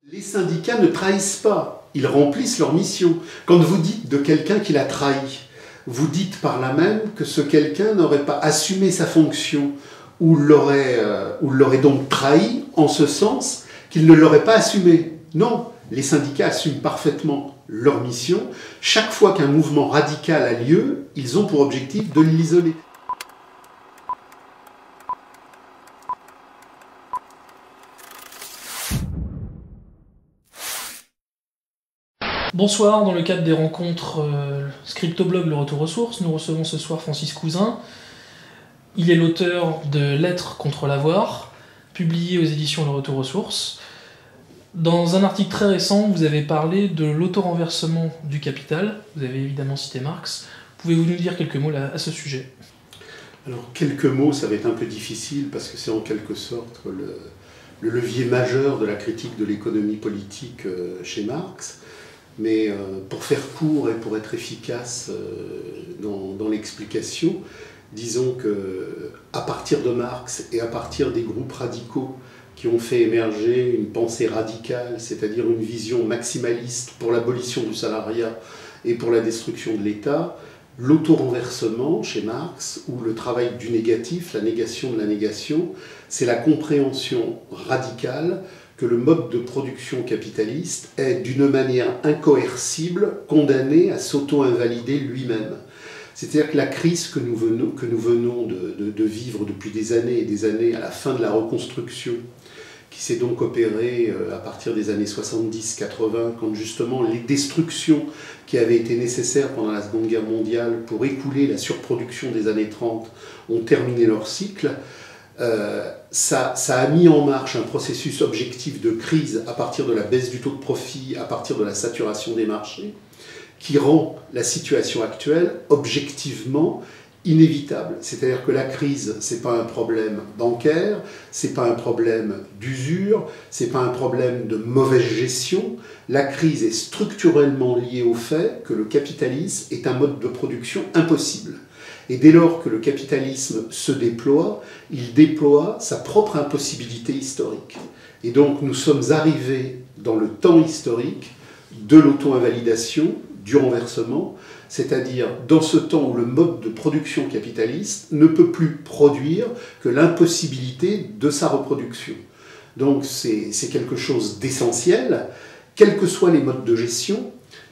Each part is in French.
Les syndicats ne trahissent pas, ils remplissent leur mission. Quand vous dites de quelqu'un qu'il a trahi, vous dites par là même que ce quelqu'un n'aurait pas assumé sa fonction ou l'aurait donc trahi en ce sens qu'il ne l'aurait pas assumé. Non, les syndicats assument parfaitement leur mission. Chaque fois qu'un mouvement radical a lieu, ils ont pour objectif de l'isoler. Bonsoir, dans le cadre des rencontres Scriptoblog Le Retour aux Sources, nous recevons ce soir Francis Cousin. Il est l'auteur de Lettres contre l'avoir, publié aux éditions Le Retour aux Sources. Dans un article très récent, vous avez parlé de l'auto-renversement du capital. Vous avez évidemment cité Marx. Pouvez-vous nous dire quelques mots à ce sujet? Alors, quelques mots, ça va être un peu difficile parce que c'est en quelque sorte le levier majeur de la critique de l'économie politique chez Marx. Mais pour faire court et pour être efficace dans l'explication, disons qu'à partir de Marx et à partir des groupes radicaux qui ont fait émerger une pensée radicale, c'est-à-dire une vision maximaliste pour l'abolition du salariat et pour la destruction de l'État, l'auto-renversement chez Marx, ou le travail du négatif, la négation de la négation, c'est la compréhension radicale que le mode de production capitaliste est d'une manière incoercible condamné à s'auto-invalider lui-même. C'est-à-dire que la crise que nous venons de vivre depuis des années et des années à la fin de la reconstruction, qui s'est donc opérée à partir des années 70-80, quand justement les destructions qui avaient été nécessaires pendant la Seconde Guerre mondiale pour écouler la surproduction des années 30 ont terminé leur cycle, ça a mis en marche un processus objectif de crise à partir de la baisse du taux de profit, à partir de la saturation des marchés, qui rend la situation actuelle objectivement inévitable. C'est-à-dire que la crise, ce n'est pas un problème bancaire, ce n'est pas un problème d'usure, ce n'est pas un problème de mauvaise gestion. La crise est structurellement liée au fait que le capitalisme est un mode de production impossible. Et dès lors que le capitalisme se déploie, il déploie sa propre impossibilité historique. Et donc nous sommes arrivés dans le temps historique de l'auto-invalidation, du renversement, c'est-à-dire dans ce temps où le mode de production capitaliste ne peut plus produire que l'impossibilité de sa reproduction. Donc c'est quelque chose d'essentiel, quels que soient les modes de gestion,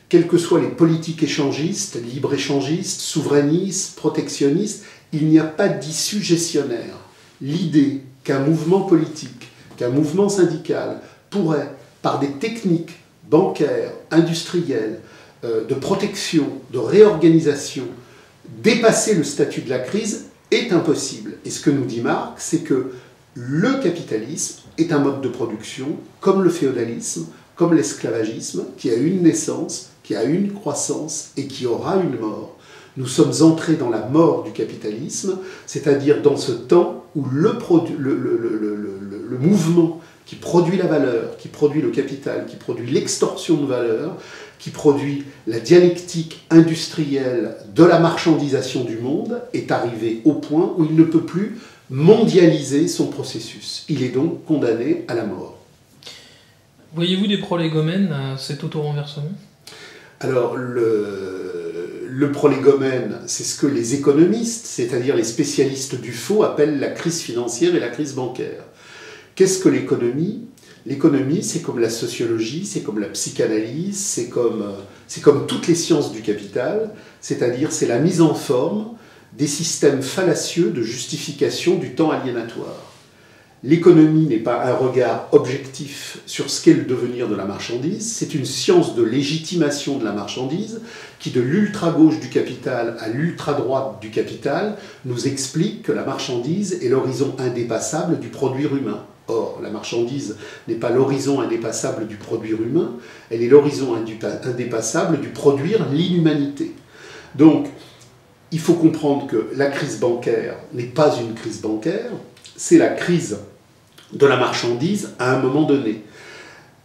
quelles que soient les politiques échangistes, libre-échangistes, souverainistes, protectionnistes, il n'y a pas d'issue gestionnaire. L'idée qu'un mouvement politique, qu'un mouvement syndical pourrait, par des techniques bancaires, industrielles, de protection, de réorganisation, dépasser le statut de la crise est impossible. Et ce que nous dit Marx, c'est que le capitalisme est un mode de production, comme le féodalisme, comme l'esclavagisme, qui a une naissance, qui a une croissance et qui aura une mort. Nous sommes entrés dans la mort du capitalisme, c'est-à-dire dans ce temps où le mouvement qui produit la valeur, qui produit le capital, qui produit l'extorsion de valeur, qui produit la dialectique industrielle de la marchandisation du monde, est arrivé au point où il ne peut plus mondialiser son processus. Il est donc condamné à la mort. Voyez-vous des prolégomènes à cet auto-renversement? Alors, le prolégomène, c'est ce que les économistes, c'est-à-dire les spécialistes du faux, appellent la crise financière et la crise bancaire. Qu'est-ce que l'économie? L'économie, c'est comme la sociologie, c'est comme la psychanalyse, c'est comme toutes les sciences du capital, c'est-à-dire c'est la mise en forme des systèmes fallacieux de justification du temps aliénatoire. L'économie n'est pas un regard objectif sur ce qu'est le devenir de la marchandise, c'est une science de légitimation de la marchandise qui, de l'ultra-gauche du capital à l'ultra-droite du capital, nous explique que la marchandise est l'horizon indépassable du produire humain. Or, la marchandise n'est pas l'horizon indépassable du produire humain, elle est l'horizon indépassable du produire l'inhumanité. Donc, il faut comprendre que la crise bancaire n'est pas une crise bancaire, c'est la crise de la marchandise à un moment donné.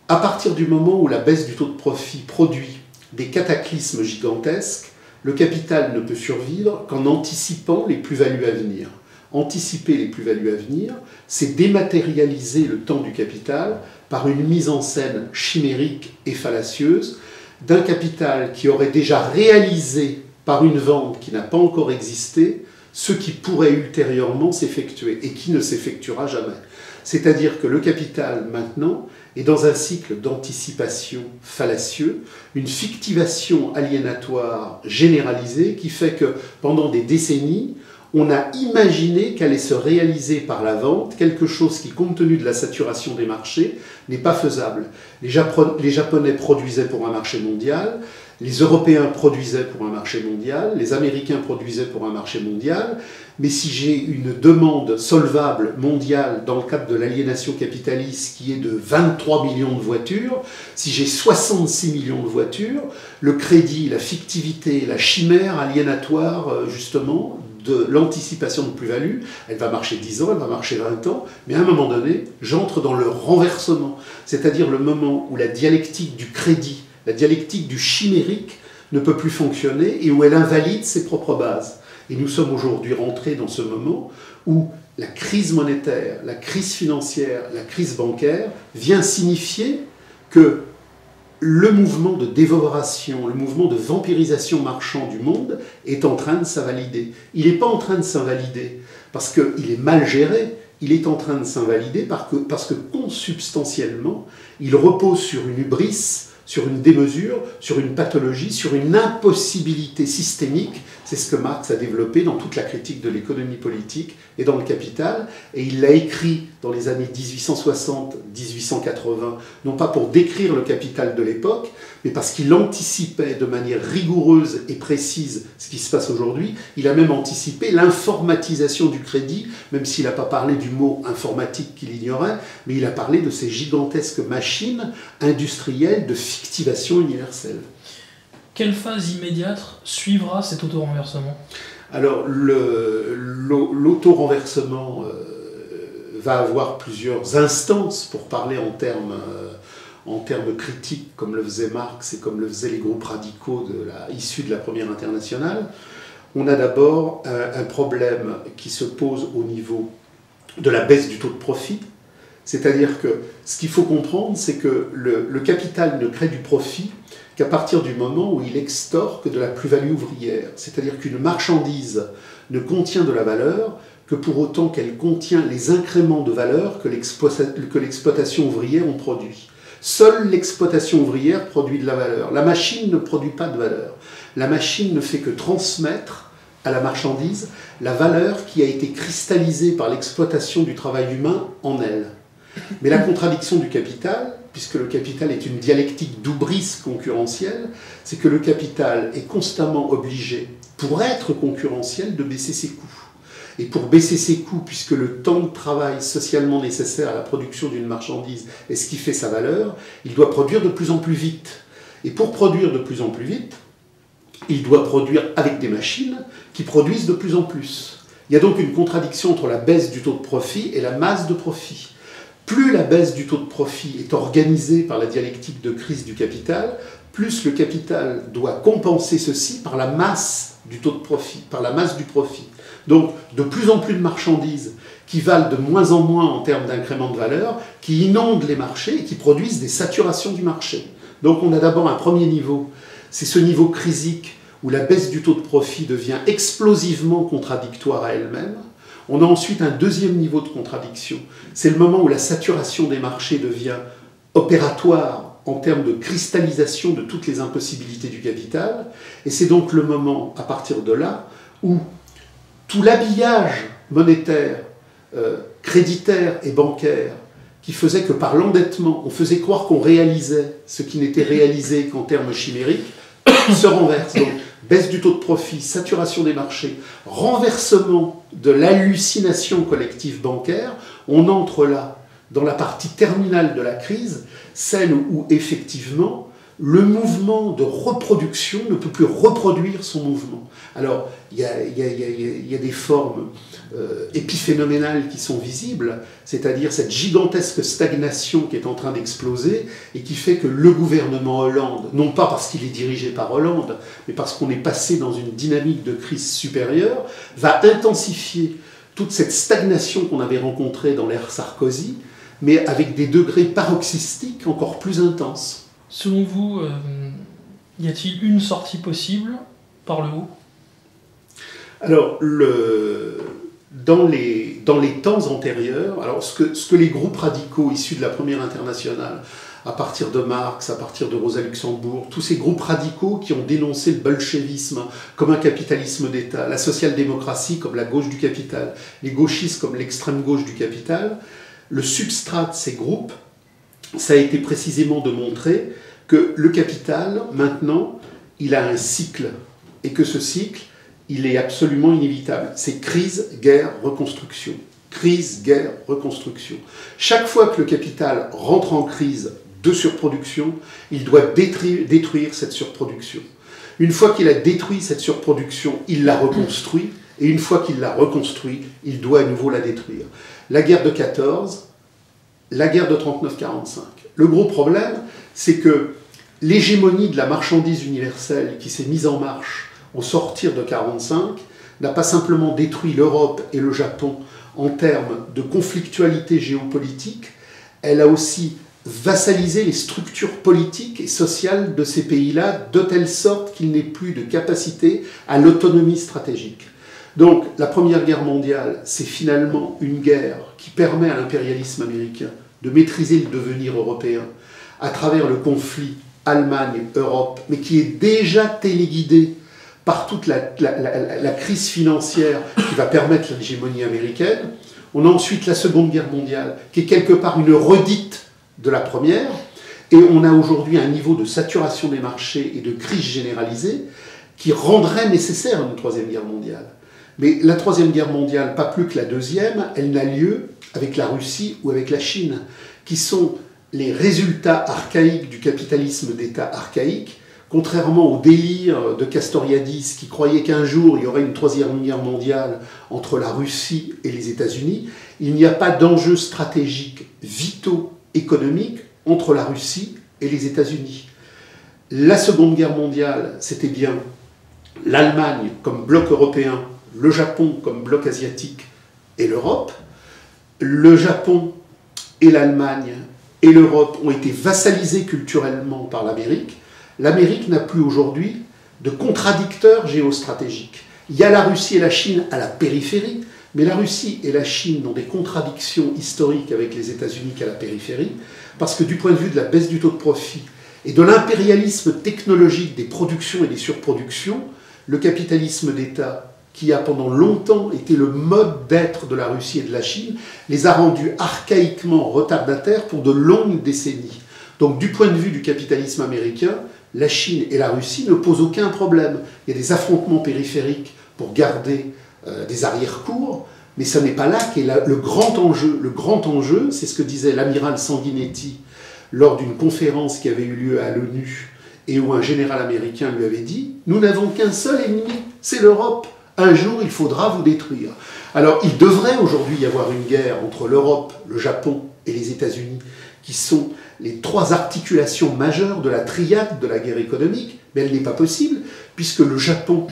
À partir du moment où la baisse du taux de profit produit des cataclysmes gigantesques, le capital ne peut survivre qu'en anticipant les plus-values à venir. Anticiper les plus-values à venir, c'est dématérialiser le temps du capital par une mise en scène chimérique et fallacieuse d'un capital qui aurait déjà réalisé par une vente qui n'a pas encore existé ce qui pourrait ultérieurement s'effectuer et qui ne s'effectuera jamais. C'est-à-dire que le capital, maintenant, est dans un cycle d'anticipation fallacieux, une fictivation aliénatoire généralisée qui fait que pendant des décennies, on a imaginé qu'allait se réaliser par la vente quelque chose qui, compte tenu de la saturation des marchés, n'est pas faisable. Les Japonais produisaient pour un marché mondial, les Européens produisaient pour un marché mondial, les Américains produisaient pour un marché mondial, mais si j'ai une demande solvable mondiale dans le cadre de l'aliénation capitaliste qui est de 23 millions de voitures, si j'ai 66 millions de voitures, le crédit, la fictivité, la chimère aliénatoire, justement, de l'anticipation de plus-value, elle va marcher 10 ans, elle va marcher 20 ans, mais à un moment donné, j'entre dans le renversement, c'est-à-dire le moment où la dialectique du crédit, la dialectique du chimérique ne peut plus fonctionner et où elle invalide ses propres bases. Et nous sommes aujourd'hui rentrés dans ce moment où la crise monétaire, la crise financière, la crise bancaire vient signifier que le mouvement de dévoration, le mouvement de vampirisation marchand du monde est en train de s'invalider. Il n'est pas en train de s'invalider parce qu'il est mal géré, il est en train de s'invalider parce que consubstantiellement, il repose sur une hubris, sur une démesure, sur une pathologie, sur une impossibilité systémique. C'est ce que Marx a développé dans toute la critique de l'économie politique et dans le Capital. Et il l'a écrit dans les années 1860-1880, non pas pour décrire le Capital de l'époque, mais parce qu'il anticipait de manière rigoureuse et précise ce qui se passe aujourd'hui. Il a même anticipé l'informatisation du crédit, même s'il n'a pas parlé du mot informatique qu'il ignorait, mais il a parlé de ces gigantesques machines industrielles de fictivation universelle. Quelle phase immédiate suivra cet auto-renversement ? Alors, l'auto-renversement va avoir plusieurs instances, pour parler en termes critiques, comme le faisait Marx et comme le faisaient les groupes radicaux issus de la Première Internationale. On a d'abord un problème qui se pose au niveau de la baisse du taux de profit. C'est-à-dire que ce qu'il faut comprendre, c'est que le capital ne crée du profit qu'à partir du moment où il extorque de la plus-value ouvrière. C'est-à-dire qu'une marchandise ne contient de la valeur que pour autant qu'elle contient les incréments de valeur que l'exploitation ouvrière en produit. Seule l'exploitation ouvrière produit de la valeur. La machine ne produit pas de valeur. La machine ne fait que transmettre à la marchandise la valeur qui a été cristallisée par l'exploitation du travail humain en elle. Mais la contradiction du capital, puisque le capital est une dialectique d'oubris concurrentielle, c'est que le capital est constamment obligé, pour être concurrentiel, de baisser ses coûts. Et pour baisser ses coûts, puisque le temps de travail socialement nécessaire à la production d'une marchandise est ce qui fait sa valeur, il doit produire de plus en plus vite. Et pour produire de plus en plus vite, il doit produire avec des machines qui produisent de plus en plus. Il y a donc une contradiction entre la baisse du taux de profit et la masse de profit. Plus la baisse du taux de profit est organisée par la dialectique de crise du capital, plus le capital doit compenser ceci par la masse du taux de profit, par la masse du profit. Donc, de plus en plus de marchandises qui valent de moins en moins en termes d'incrément de valeur, qui inondent les marchés et qui produisent des saturations du marché. Donc, on a d'abord un premier niveau, c'est ce niveau crisique où la baisse du taux de profit devient explosivement contradictoire à elle-même. On a ensuite un deuxième niveau de contradiction. C'est le moment où la saturation des marchés devient opératoire en termes de cristallisation de toutes les impossibilités du capital. Et c'est donc le moment, à partir de là, où tout l'habillage monétaire, créditaire et bancaire, qui faisait que par l'endettement, on faisait croire qu'on réalisait ce qui n'était réalisé qu'en termes chimériques, se renverse. Donc, baisse du taux de profit, saturation des marchés, renversement de l'hallucination collective bancaire, on entre là dans la partie terminale de la crise, celle où effectivement le mouvement de reproduction ne peut plus reproduire son mouvement. Alors, il y a des formes épiphénoménales qui sont visibles, c'est-à-dire cette gigantesque stagnation qui est en train d'exploser et qui fait que le gouvernement Hollande, non pas parce qu'il est dirigé par Hollande, mais parce qu'on est passé dans une dynamique de crise supérieure, va intensifier toute cette stagnation qu'on avait rencontrée dans l'ère Sarkozy, mais avec des degrés paroxystiques encore plus intenses. Selon vous, y a-t-il une sortie possible par le haut? Alors, dans les temps antérieurs, alors ce que les groupes radicaux issus de la Première Internationale, à partir de Marx, à partir de Rosa Luxembourg, tous ces groupes radicaux qui ont dénoncé le bolchevisme comme un capitalisme d'État, la social-démocratie comme la gauche du capital, les gauchistes comme l'extrême gauche du capital, le substrat de ces groupes, ça a été précisément de montrer que le capital, maintenant, il a un cycle, et que ce cycle, il est absolument inévitable. C'est crise, guerre, reconstruction. Crise, guerre, reconstruction. Chaque fois que le capital rentre en crise de surproduction, il doit détruire cette surproduction. Une fois qu'il a détruit cette surproduction, il la reconstruit, et une fois qu'il l'a reconstruit, il doit à nouveau la détruire. La guerre de 14, la guerre de 39-45. Le gros problème, c'est que l'hégémonie de la marchandise universelle qui s'est mise en marche au sortir de 1945 n'a pas simplement détruit l'Europe et le Japon en termes de conflictualité géopolitique, elle a aussi vassalisé les structures politiques et sociales de ces pays-là de telle sorte qu'il n'ait plus de capacité à l'autonomie stratégique. Donc la Première Guerre mondiale, c'est finalement une guerre qui permet à l'impérialisme américain de maîtriser le devenir européen à travers le conflit Allemagne-Europe, mais qui est déjà téléguidé par toute la crise financière qui va permettre l'hégémonie américaine. On a ensuite la Seconde Guerre mondiale, qui est quelque part une redite de la première, et on a aujourd'hui un niveau de saturation des marchés et de crise généralisée qui rendrait nécessaire une Troisième Guerre mondiale. Mais la Troisième Guerre mondiale, pas plus que la Deuxième, elle n'a lieu avec la Russie ou avec la Chine, qui sont les résultats archaïques du capitalisme d'État archaïque, contrairement au délire de Castoriadis qui croyait qu'un jour il y aurait une Troisième Guerre mondiale entre la Russie et les États-Unis. Il n'y a pas d'enjeux stratégiques vitaux économiques entre la Russie et les États-Unis. La Seconde Guerre mondiale, c'était bien l'Allemagne comme bloc européen, le Japon comme bloc asiatique et l'Europe. Le Japon et l'Allemagne et l'Europe ont été vassalisés culturellement par l'Amérique. L'Amérique n'a plus aujourd'hui de contradicteurs géostratégiques. Il y a la Russie et la Chine à la périphérie, mais la Russie et la Chine ont des contradictions historiques avec les États-Unis qu'à la périphérie, parce que du point de vue de la baisse du taux de profit et de l'impérialisme technologique des productions et des surproductions, le capitalisme d'État, qui a pendant longtemps été le mode d'être de la Russie et de la Chine, les a rendus archaïquement retardataires pour de longues décennies. Donc du point de vue du capitalisme américain, la Chine et la Russie ne posent aucun problème. Il y a des affrontements périphériques pour garder des arrière-cours, mais ce n'est pas là qu'est le grand enjeu. Le grand enjeu, c'est ce que disait l'amiral Sanguinetti lors d'une conférence qui avait eu lieu à l'ONU et où un général américain lui avait dit « Nous n'avons qu'un seul ennemi, c'est l'Europe. Un jour, il faudra vous détruire. » Alors, il devrait aujourd'hui y avoir une guerre entre l'Europe, le Japon et les États-Unis, qui sont les trois articulations majeures de la triade de la guerre économique, mais elle n'est pas possible, puisque le Japon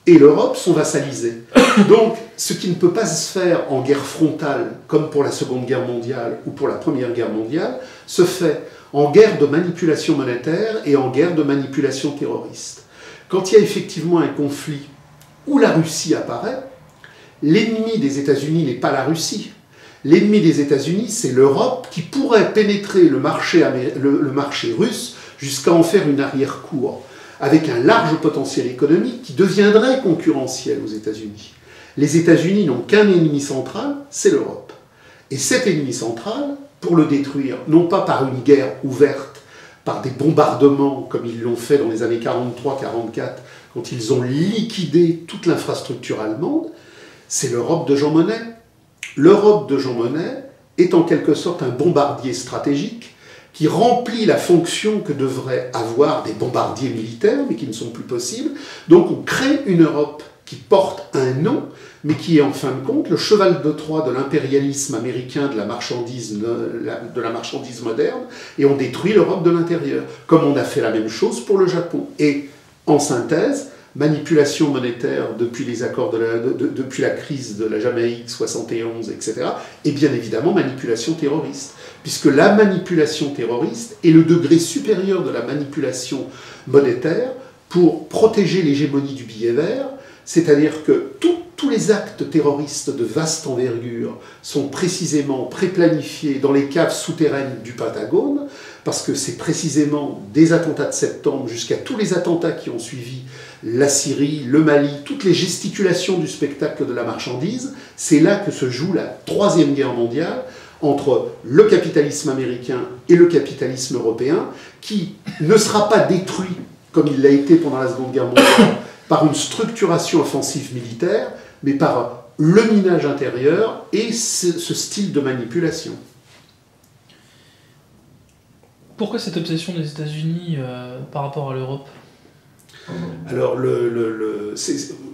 et l'Europe sont vassalisés. Donc, ce qui ne peut pas se faire en guerre frontale, comme pour la Seconde Guerre mondiale ou pour la Première Guerre mondiale, se fait en guerre de manipulation monétaire et en guerre de manipulation terroriste. Quand il y a effectivement un conflit où la Russie apparaît, l'ennemi des États-Unis n'est pas la Russie. L'ennemi des États-Unis, c'est l'Europe qui pourrait pénétrer le marché russe jusqu'à en faire une arrière-cour, avec un large potentiel économique qui deviendrait concurrentiel aux États-Unis. Les États-Unis n'ont qu'un ennemi central, c'est l'Europe. Et cet ennemi central, pour le détruire, non pas par une guerre ouverte, par des bombardements comme ils l'ont fait dans les années 43-44, quand ils ont liquidé toute l'infrastructure allemande, c'est l'Europe de Jean Monnet. L'Europe de Jean Monnet est en quelque sorte un bombardier stratégique qui remplit la fonction que devraient avoir des bombardiers militaires, mais qui ne sont plus possibles. Donc on crée une Europe qui porte un nom, mais qui est en fin de compte le cheval de Troie de l'impérialisme américain de la marchandise moderne, et on détruit l'Europe de l'intérieur, comme on a fait la même chose pour le Japon. Et en synthèse, manipulation monétaire depuis les accords depuis la crise de la Jamaïque 71, etc. Et bien évidemment manipulation terroriste, puisque la manipulation terroriste est le degré supérieur de la manipulation monétaire pour protéger l'hégémonie du billet vert, c'est-à-dire que tous les actes terroristes de vaste envergure sont précisément préplanifiés dans les caves souterraines du Pentagone, parce que c'est précisément des attentats de septembre jusqu'à tous les attentats qui ont suivi la Syrie, le Mali, toutes les gesticulations du spectacle de la marchandise, c'est là que se joue la Troisième Guerre mondiale entre le capitalisme américain et le capitalisme européen, qui ne sera pas détruit, comme il l'a été pendant la Seconde Guerre mondiale, par une structuration offensive militaire, mais par le minage intérieur et ce style de manipulation. Pourquoi cette obsession des États-Unis par rapport à l'Europe ? Alors,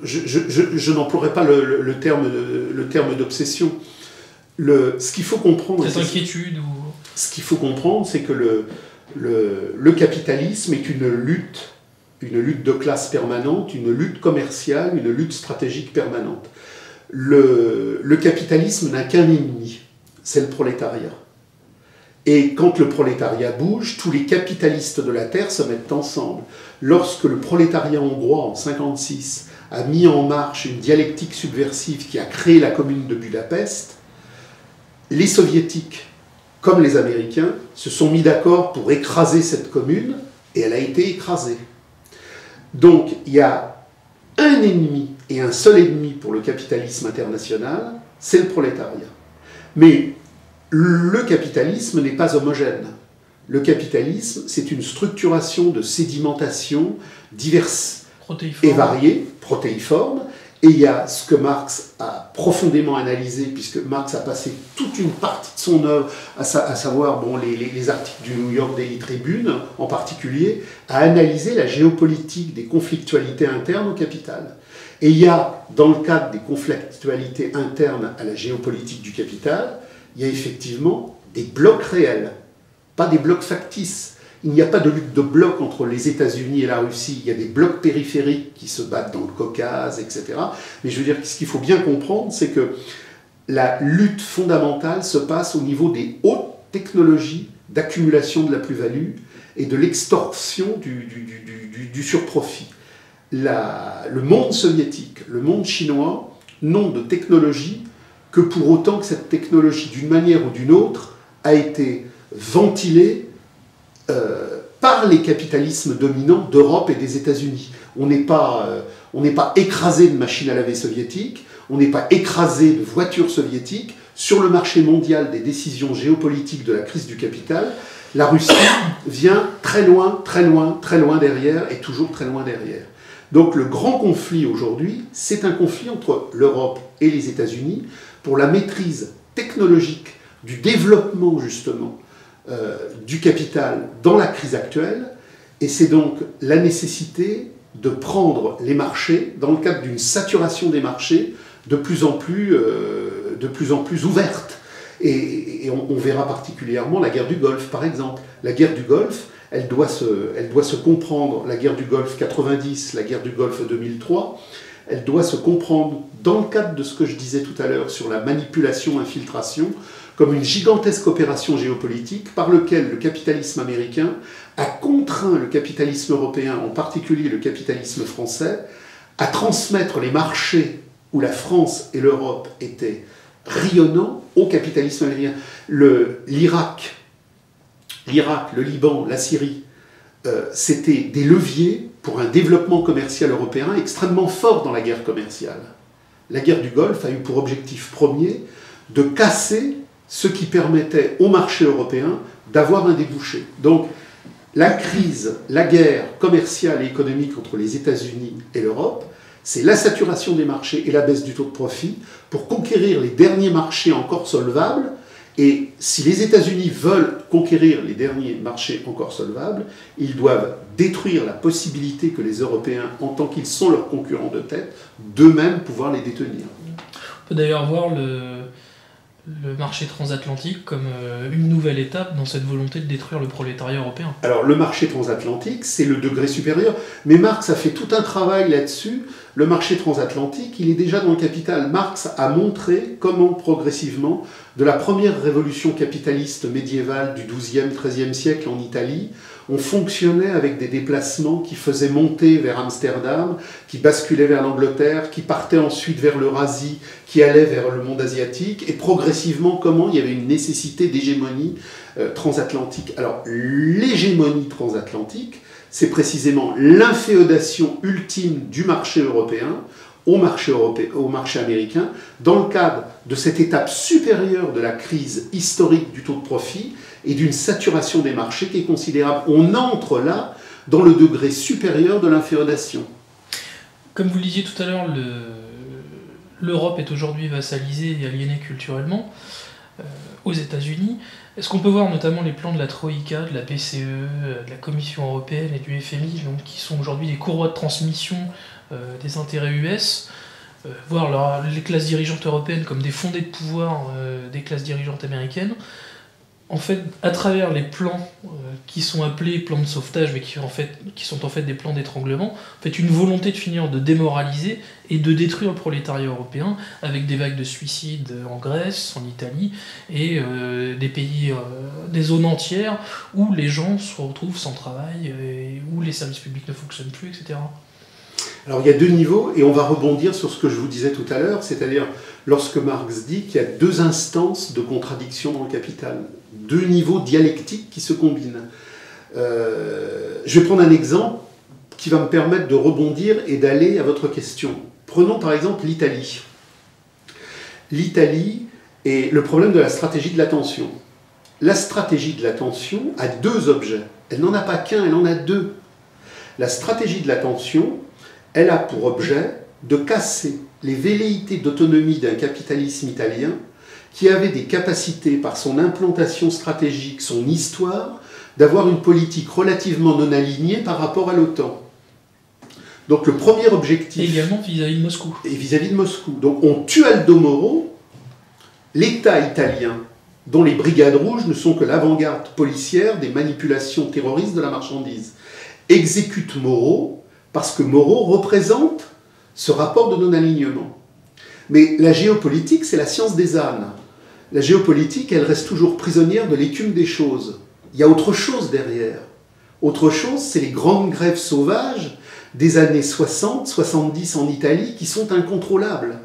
je n'emploierai pas le terme d'obsession. Ce qu'il faut comprendre... Cette inquiétude ou... Ce qu'il faut comprendre, c'est que le capitalisme est une lutte de classe permanente, une lutte commerciale, une lutte stratégique permanente. Le capitalisme n'a qu'un ennemi, c'est le prolétariat. Et quand le prolétariat bouge, tous les capitalistes de la Terre se mettent ensemble. Lorsque le prolétariat hongrois, en 1956, a mis en marche une dialectique subversive qui a créé la commune de Budapest, les soviétiques, comme les Américains, se sont mis d'accord pour écraser cette commune, et elle a été écrasée. Donc, il y a un ennemi, et un seul ennemi pour le capitalisme international, c'est le prolétariat. Mais le capitalisme n'est pas homogène. Le capitalisme, c'est une structuration de sédimentation diverses et variées, protéiformes, et il y a ce que Marx a profondément analysé, puisque Marx a passé toute une partie de son œuvre, à savoir les articles du New York Daily Tribune en particulier, à analyser la géopolitique des conflictualités internes au capital. Et il y a, dans le cadre des conflictualités internes à la géopolitique du capital, il y a effectivement des blocs réels, pas des blocs factices. Il n'y a pas de lutte de blocs entre les États-Unis et la Russie. Il y a des blocs périphériques qui se battent dans le Caucase, etc. Mais je veux dire, ce qu'il faut bien comprendre, c'est que la lutte fondamentale se passe au niveau des hautes technologies d'accumulation de la plus-value et de l'extorsion du surprofit. Le monde soviétique, le monde chinois n'ont de technologie que pour autant que cette technologie, d'une manière ou d'une autre, a été ventilée par les capitalismes dominants d'Europe et des États-Unis. On n'est pas écrasé de machines à laver soviétiques, on n'est pas écrasé de voitures soviétiques. Sur le marché mondial des décisions géopolitiques de la crise du capital, la Russie vient très loin, très loin, très loin derrière, et toujours très loin derrière. Donc le grand conflit aujourd'hui, c'est un conflit entre l'Europe et les États-Unis pour la maîtrise technologique du développement, justement, du capital dans la crise actuelle, et c'est donc la nécessité de prendre les marchés dans le cadre d'une saturation des marchés de plus en plus ouverte. Et on verra particulièrement la guerre du Golfe, par exemple. La guerre du Golfe, elle doit se comprendre, la guerre du Golfe 90, la guerre du Golfe 2003, elle doit se comprendre dans le cadre de ce que je disais tout à l'heure sur la manipulation-infiltration, comme une gigantesque opération géopolitique par laquelle le capitalisme américain a contraint le capitalisme européen, en particulier le capitalisme français, à transmettre les marchés où la France et l'Europe étaient rayonnants au capitalisme américain. L'Irak, le Liban, la Syrie, c'était des leviers pour un développement commercial européen extrêmement fort dans la guerre commerciale. La guerre du Golfe a eu pour objectif premier de casser ce qui permettait au marché européen d'avoir un débouché. Donc, la crise, la guerre commerciale et économique entre les États-Unis et l'Europe, c'est la saturation des marchés et la baisse du taux de profit pour conquérir les derniers marchés encore solvables. Et si les États-Unis veulent conquérir les derniers marchés encore solvables, ils doivent détruire la possibilité que les Européens, en tant qu'ils sont leurs concurrents de tête, d'eux-mêmes pouvoir les détenir. On peut d'ailleurs voir le marché transatlantique comme une nouvelle étape dans cette volonté de détruire le prolétariat européen. Alors le marché transatlantique, c'est le degré supérieur, mais Marx a fait tout un travail là-dessus. Le marché transatlantique, il est déjà dans le Capital. Marx a montré comment progressivement, de la première révolution capitaliste médiévale du XIIe, XIIIe siècle en Italie, on fonctionnait avec des déplacements qui faisaient monter vers Amsterdam, qui basculaient vers l'Angleterre, qui partaient ensuite vers l'Eurasie, qui allaient vers le monde asiatique, et progressivement, comment il y avait une nécessité d'hégémonie transatlantique. Alors, l'hégémonie transatlantique, c'est précisément l'inféodation ultime du marché européen au marché américain, dans le cadre de cette étape supérieure de la crise historique du taux de profit et d'une saturation des marchés qui est considérable. On entre là dans le degré supérieur de l'inféodation. Comme vous le disiez tout à l'heure, l'Europe est aujourd'hui vassalisée et aliénée culturellement aux États-Unis. Est-ce qu'on peut voir notamment les plans de la Troïka, de la BCE, de la Commission européenne et du FMI, donc, qui sont aujourd'hui des courroies de transmission des intérêts US, voir les classes dirigeantes européennes comme des fondés de pouvoir des classes dirigeantes américaines? En fait, à travers les plans qui sont appelés plans de sauvetage, mais qui sont en fait des plans d'étranglement, en fait, une volonté de finir de démoraliser et de détruire le prolétariat européen, avec des vagues de suicides en Grèce, en Italie, et des pays, des zones entières où les gens se retrouvent sans travail, et où les services publics ne fonctionnent plus, etc. Alors il y a deux niveaux, et on va rebondir sur ce que je vous disais tout à l'heure, c'est-à-dire lorsque Marx dit qu'il y a deux instances de contradiction dans le Capital, deux niveaux dialectiques qui se combinent. Je vais prendre un exemple qui va me permettre de rebondir et d'aller à votre question. Prenons par exemple l'Italie. L'Italie est le problème de la stratégie de l'attention. La stratégie de l'attention a deux objets. Elle n'en a pas qu'un, elle en a deux. La stratégie de l'attention, elle a pour objet de casser les velléités d'autonomie d'un capitalisme italien qui avait des capacités, par son implantation stratégique, son histoire, d'avoir une politique relativement non alignée par rapport à l'OTAN. Donc le premier objectif... Et également vis-à-vis de Moscou. Et vis-à-vis de Moscou. Donc on tue Aldo Moro, l'État italien, dont les brigades rouges ne sont que l'avant-garde policière des manipulations terroristes de la marchandise, exécute Moro, parce que Moro représente ce rapport de non-alignement. Mais la géopolitique, c'est la science des ânes. La géopolitique, elle reste toujours prisonnière de l'écume des choses. Il y a autre chose derrière. Autre chose, c'est les grandes grèves sauvages des années 60, 70 en Italie qui sont incontrôlables.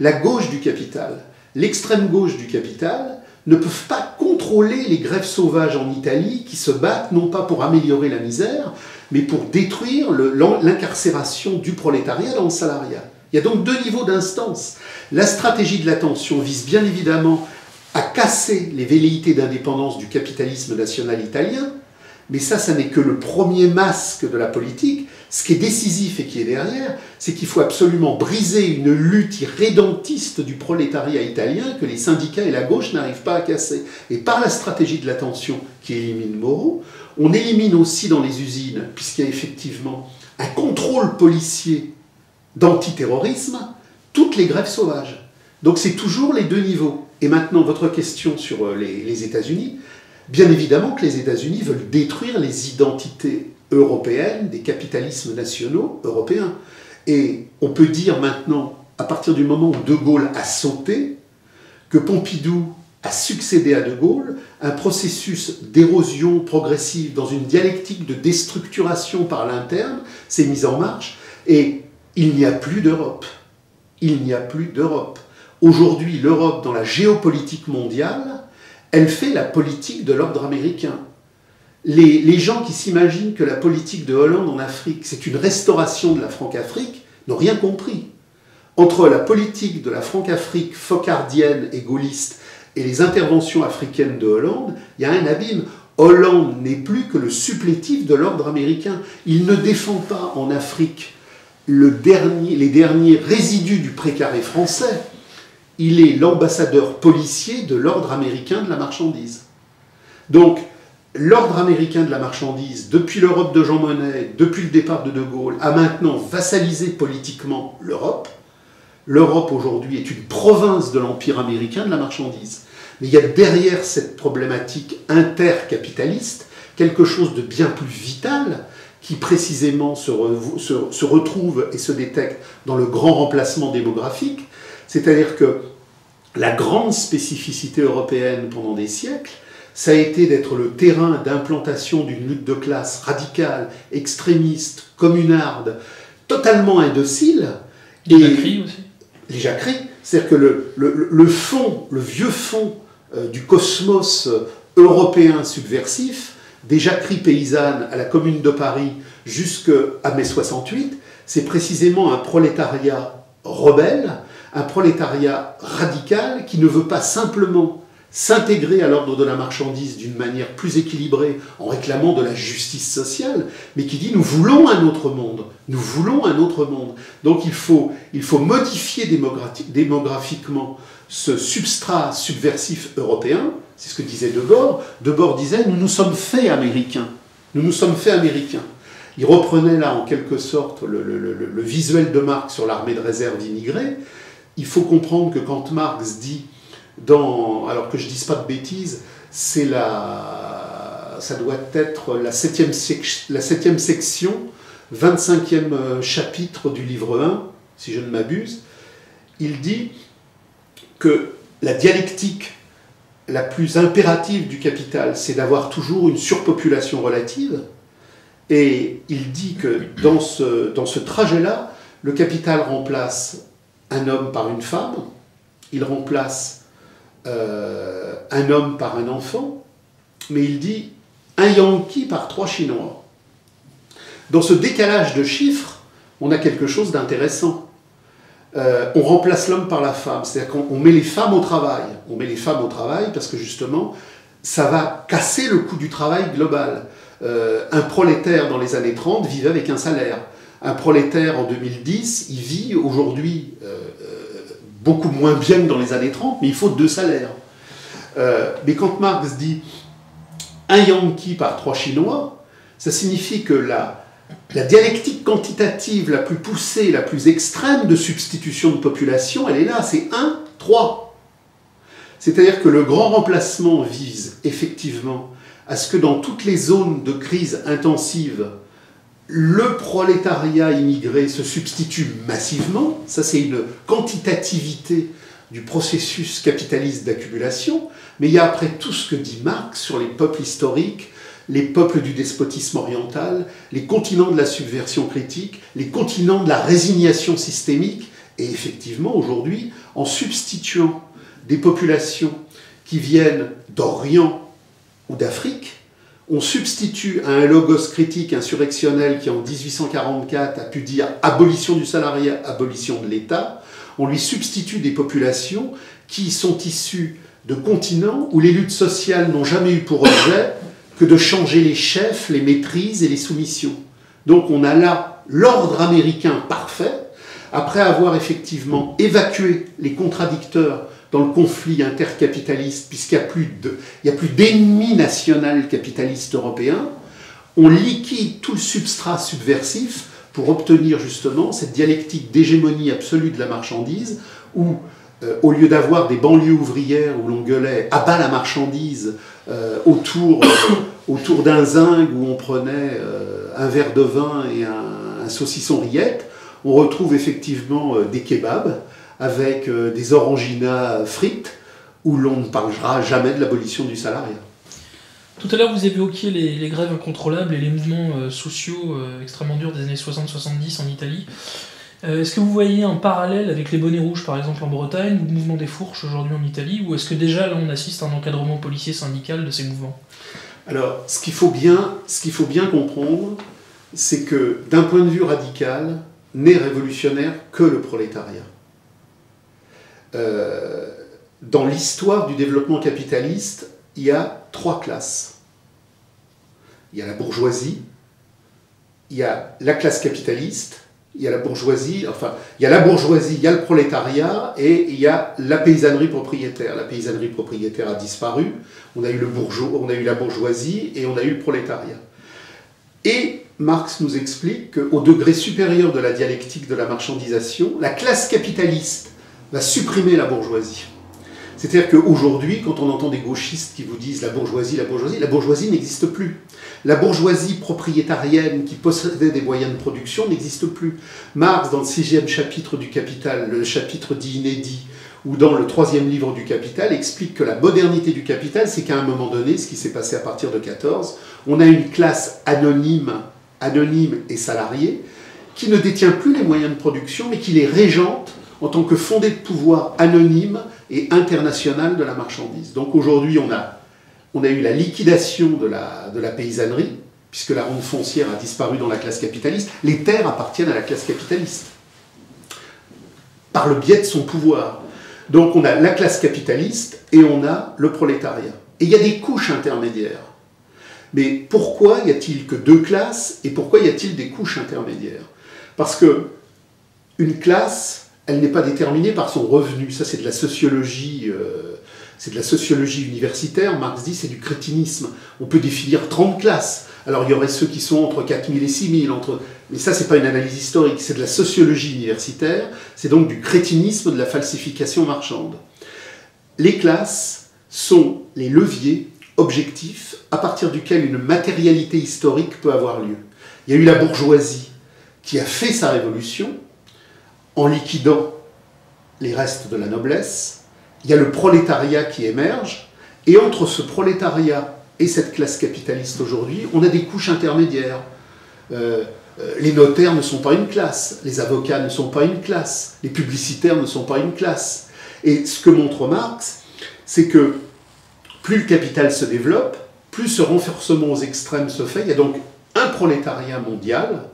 La gauche du capital, l'extrême gauche du capital ne peuvent pas contrôler les grèves sauvages en Italie qui se battent non pas pour améliorer la misère, mais pour détruire l'incarcération du prolétariat dans le salariat. Il y a donc deux niveaux d'instance. La stratégie de l'attention vise bien évidemment à casser les velléités d'indépendance du capitalisme national italien, mais ça n'est que le premier masque de la politique. Ce qui est décisif et qui est derrière, c'est qu'il faut absolument briser une lutte irrédentiste du prolétariat italien que les syndicats et la gauche n'arrivent pas à casser. Et par la stratégie de l'attention qui élimine Moro, on élimine aussi dans les usines, puisqu'il y a effectivement un contrôle policier d'antiterrorisme, toutes les grèves sauvages. Donc c'est toujours les deux niveaux. Et maintenant, votre question sur les États-Unis, bien évidemment que les États-Unis veulent détruire les identités européennes des capitalismes nationaux européens. Et on peut dire maintenant, à partir du moment où De Gaulle a sauté, que Pompidou a succédé à De Gaulle, un processus d'érosion progressive dans une dialectique de déstructuration par l'interne s'est mis en marche, et il n'y a plus d'Europe. Il n'y a plus d'Europe. Aujourd'hui, l'Europe, dans la géopolitique mondiale, elle fait la politique de l'ordre américain. Les gens qui s'imaginent que la politique de Hollande en Afrique, c'est une restauration de la Franc-Afrique, n'ont rien compris. Entre la politique de la Franc-Afrique focardienne et gaulliste et les interventions africaines de Hollande, il y a un abîme. Hollande n'est plus que le supplétif de l'ordre américain. Il ne défend pas en Afrique les derniers résidus du précaré français. Il est l'ambassadeur policier de l'ordre américain de la marchandise. Donc, l'ordre américain de la marchandise, depuis l'Europe de Jean Monnet, depuis le départ de De Gaulle, a maintenant vassalisé politiquement l'Europe. L'Europe aujourd'hui est une province de l'empire américain de la marchandise. Mais il y a derrière cette problématique intercapitaliste quelque chose de bien plus vital qui précisément se retrouve et se détecte dans le grand remplacement démographique. C'est-à-dire que la grande spécificité européenne pendant des siècles, ça a été d'être le terrain d'implantation d'une lutte de classe radicale, extrémiste, communarde, totalement indocile. Les jacqueries aussi. Les jacqueries, c'est-à-dire que le fond, le vieux fond du cosmos européen subversif, des jacqueries paysannes à la Commune de Paris jusqu'à mai 68, c'est précisément un prolétariat rebelle, un prolétariat radical qui ne veut pas simplement s'intégrer à l'ordre de la marchandise d'une manière plus équilibrée en réclamant de la justice sociale, mais qui dit nous voulons un autre monde, nous voulons un autre monde. Donc il faut modifier démographiquement ce substrat subversif européen, c'est ce que disait Debord. Debord disait nous nous sommes faits américains, nous nous sommes faits américains. Il reprenait là en quelque sorte le visuel de Marx sur l'armée de réserve immigrée. Il faut comprendre que quand Marx dit alors que je ne dise pas de bêtises, ça doit être la 7e section, 25e chapitre du livre 1, si je ne m'abuse. Il dit que la dialectique la plus impérative du capital, c'est d'avoir toujours une surpopulation relative. Et il dit que dans ce trajet-là, le capital remplace un homme par une femme, il remplace un homme par un enfant, mais il dit un Yankee par 3 Chinois. Dans ce décalage de chiffres, on a quelque chose d'intéressant. On remplace l'homme par la femme, c'est-à-dire qu'on met les femmes au travail. On met les femmes au travail parce que justement, ça va casser le coût du travail global. Un prolétaire dans les années 30 vivait avec un salaire. Un prolétaire en 2010, il vit aujourd'hui beaucoup moins bien que dans les années 30, mais il faut 2 salaires. Mais quand Marx dit un Yankee par 3 Chinois, ça signifie que la dialectique quantitative la plus poussée, la plus extrême de substitution de population, elle est là, c'est 1, 3. C'est-à-dire que le grand remplacement vise effectivement à ce que dans toutes les zones de crise intensive, le prolétariat immigré se substitue massivement. Ça, c'est une quantitativité du processus capitaliste d'accumulation. Mais il y a après tout ce que dit Marx sur les peuples historiques, les peuples du despotisme oriental, les continents de la subversion critique, les continents de la résignation systémique. Et effectivement, aujourd'hui, en substituant des populations qui viennent d'Orient ou d'Afrique, on substitue à un logos critique insurrectionnel qui en 1844 a pu dire abolition du salariat, abolition de l'État, on lui substitue des populations qui sont issues de continents où les luttes sociales n'ont jamais eu pour objet que de changer les chefs, les maîtrises et les soumissions. Donc on a là l'ordre américain parfait, après avoir effectivement évacué les contradicteurs dans le conflit intercapitaliste, puisqu'il n'y a plus d'ennemi national capitaliste européen, on liquide tout le substrat subversif pour obtenir justement cette dialectique d'hégémonie absolue de la marchandise, où au lieu d'avoir des banlieues ouvrières où l'on gueulait « à bas la marchandise » autour d'un zinc où on prenait un verre de vin et un saucisson rillette, on retrouve effectivement des kebabs avec des oranginas frites, où l'on ne parlera jamais de l'abolition du salariat. Tout à l'heure, vous évoquiez les grèves incontrôlables et les mouvements sociaux extrêmement durs des années 60-70 en Italie. Est-ce que vous voyez un parallèle avec les bonnets rouges, par exemple, en Bretagne, ou le mouvement des fourches aujourd'hui en Italie, ou est-ce que déjà, là, on assiste à un encadrement policier syndical de ces mouvements? Alors, ce qu'il faut bien comprendre, c'est que, d'un point de vue radical, n'est révolutionnaire que le prolétariat. Dans l'histoire du développement capitaliste, il y a 3 classes. Il y a la bourgeoisie, il y a la classe capitaliste, il y a la bourgeoisie, enfin, il y a la bourgeoisie, il y a le prolétariat, et il y a la paysannerie propriétaire. La paysannerie propriétaire a disparu, on a eu la bourgeoisie et on a eu le prolétariat. Et Marx nous explique qu'au degré supérieur de la dialectique de la marchandisation, la classe capitaliste va supprimer la bourgeoisie. C'est-à-dire qu'aujourd'hui, quand on entend des gauchistes qui vous disent la bourgeoisie n'existe plus. La bourgeoisie propriétarienne qui possédait des moyens de production n'existe plus. Marx, dans le 6e chapitre du Capital, le chapitre dit inédit, ou dans le 3e livre du Capital, explique que la modernité du capital, c'est qu'à un moment donné, ce qui s'est passé à partir de 14, on a une classe anonyme et salariée, qui ne détient plus les moyens de production, mais qui les régente en tant que fondé de pouvoir anonyme et international de la marchandise. Donc aujourd'hui, on a eu la liquidation de la paysannerie, puisque la rente foncière a disparu dans la classe capitaliste. Les terres appartiennent à la classe capitaliste, par le biais de son pouvoir. Donc on a la classe capitaliste et on a le prolétariat. Et il y a des couches intermédiaires. Mais pourquoi y a-t-il que deux classes et pourquoi y a-t-il des couches intermédiaires? Parce que une classe, elle n'est pas déterminée par son revenu. Ça, c'est de la sociologie, universitaire. Marx dit c'est du crétinisme. On peut définir 30 classes. Alors il y aurait ceux qui sont entre 4000 et 6000, mais ça, c'est pas une analyse historique, c'est de la sociologie universitaire, c'est donc du crétinisme, de la falsification marchande. Les classes sont les leviers objectifs à partir duquel une matérialité historique peut avoir lieu. Il y a eu la bourgeoisie qui a fait sa révolution en liquidant les restes de la noblesse. Il y a le prolétariat qui émerge, et entre ce prolétariat et cette classe capitaliste aujourd'hui, on a des couches intermédiaires. Les notaires ne sont pas une classe, les avocats ne sont pas une classe, les publicitaires ne sont pas une classe. Et ce que montre Marx, c'est que plus le capital se développe, plus ce renforcement aux extrêmes se fait. Il y a donc un prolétariat mondial,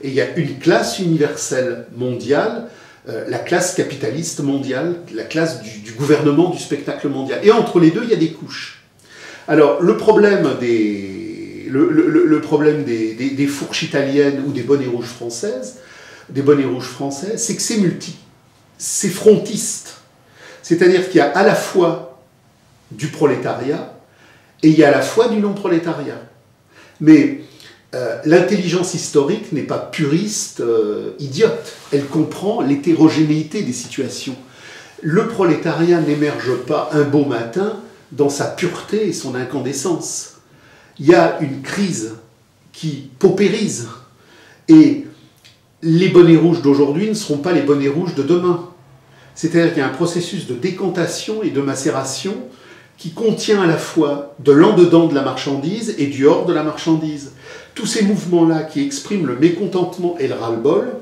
et il y a une classe universelle mondiale, la classe capitaliste mondiale, la classe du gouvernement du spectacle mondial. Et entre les deux, il y a des couches. Alors, le problème des fourches italiennes ou des bonnets rouges françaises, c'est que c'est frontiste. C'est-à-dire qu'il y a à la fois du prolétariat et il y a à la fois du non-prolétariat. Mais l'intelligence historique n'est pas puriste, idiote. Elle comprend l'hétérogénéité des situations. Le prolétariat n'émerge pas un beau matin dans sa pureté et son incandescence. Il y a une crise qui paupérise. Et les bonnets rouges d'aujourd'hui ne seront pas les bonnets rouges de demain. C'est-à-dire qu'il y a un processus de décantation et de macération qui contient à la fois de l'en-dedans de la marchandise et du hors de la marchandise. Tous ces mouvements-là qui expriment le mécontentement et le ras-le-bol